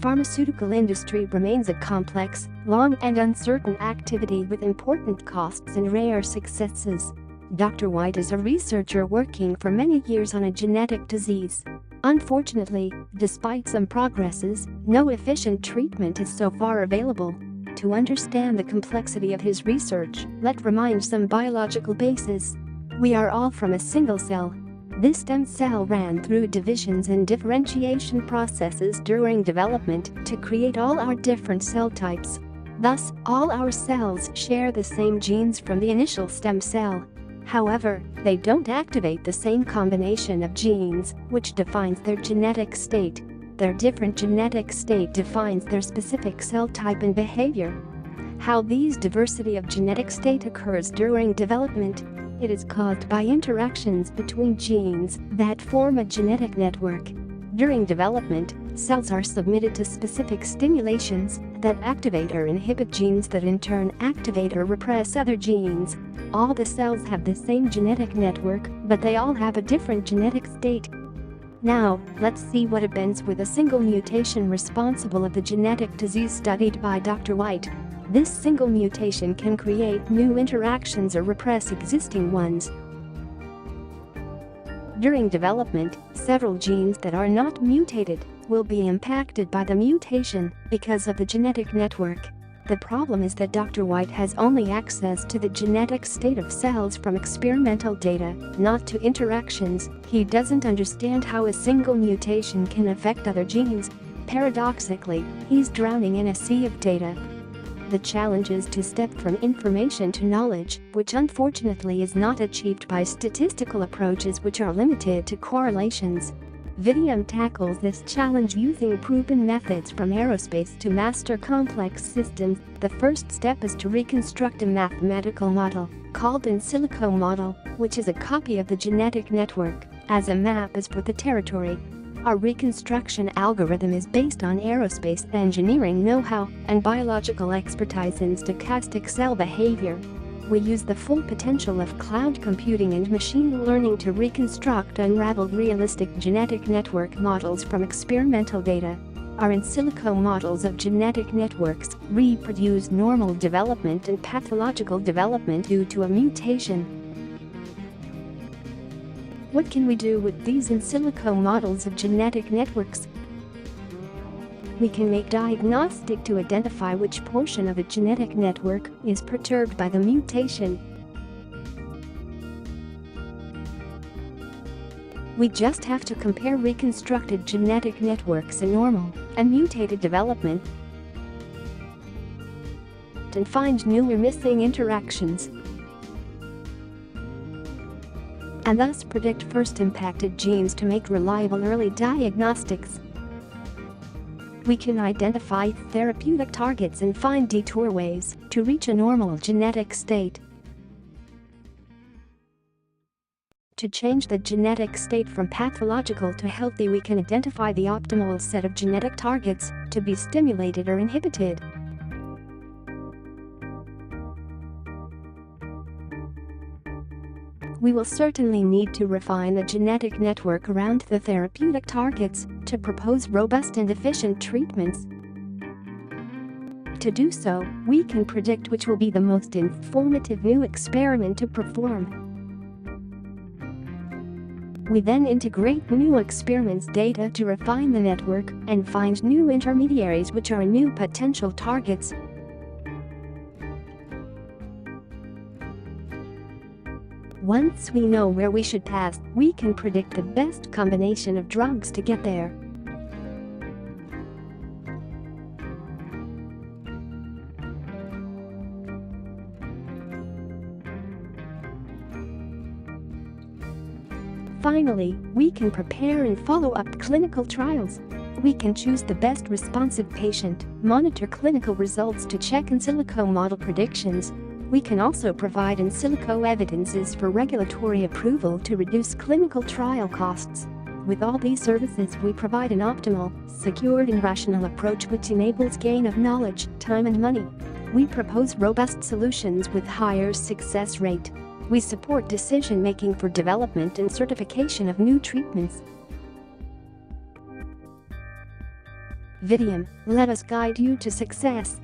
Pharmaceutical industry remains a complex, long and uncertain activity with important costs and rare successes. Dr. White is a researcher working for many years on a genetic disease. Unfortunately, despite some progresses, no efficient treatment is so far available. To understand the complexity of his research, let's remind some biological bases. We are all from a single cell. This stem cell ran through divisions and differentiation processes during development to create all our different cell types. Thus, all our cells share the same genes from the initial stem cell. However, they don't activate the same combination of genes, which defines their genetic state. Their different genetic state defines their specific cell type and behavior. How these diversity of genetic state occurs during development. It is caused by interactions between genes that form a genetic network. During development, cells are submitted to specific stimulations that activate or inhibit genes that in turn activate or repress other genes. All the cells have the same genetic network, but they all have a different genetic state. Now, let's see what happens with a single mutation responsible of the genetic disease studied by Dr. White. This single mutation can create new interactions or repress existing ones. During development, several genes that are not mutated will be impacted by the mutation because of the genetic network. The problem is that Dr. White has only access to the genetic state of cells from experimental data, not to interactions. He doesn't understand how a single mutation can affect other genes. Paradoxically, he's drowning in a sea of data. The challenge is to step from information to knowledge, which unfortunately is not achieved by statistical approaches which are limited to correlations. Vidium tackles this challenge using proven methods from aerospace to master complex systems. The first step is to reconstruct a mathematical model, called in silico model, which is a copy of the genetic network, as a map is for the territory. Our reconstruction algorithm is based on aerospace engineering know-how and biological expertise in stochastic cell behavior. We use the full potential of cloud computing and machine learning to reconstruct unraveled realistic genetic network models from experimental data. Our in silico models of genetic networks reproduce normal development and pathological development due to a mutation. What can we do with these in silico models of genetic networks? We can make diagnostic to identify which portion of a genetic network is perturbed by the mutation. We just have to compare reconstructed genetic networks in normal and mutated development and find new or missing interactions, and thus predict first impacted genes to make reliable early diagnostics. We can identify therapeutic targets and find detour ways to reach a normal genetic state. To change the genetic state from pathological to healthy, we can identify the optimal set of genetic targets to be stimulated or inhibited. We will certainly need to refine the genetic network around the therapeutic targets to propose robust and efficient treatments. To do so, we can predict which will be the most informative new experiment to perform. We then integrate new experiments data to refine the network and find new intermediaries which are new potential targets. Once we know where we should pass, we can predict the best combination of drugs to get there. Finally, we can prepare and follow up clinical trials. We can choose the best responsive patient, monitor clinical results to check in silico model predictions. We can also provide in silico evidences for regulatory approval to reduce clinical trial costs. With all these services, we provide an optimal, secured and rational approach which enables gain of knowledge, time and money. We propose robust solutions with higher success rate. We support decision-making for development and certification of new treatments. Vidium, let us guide you to success.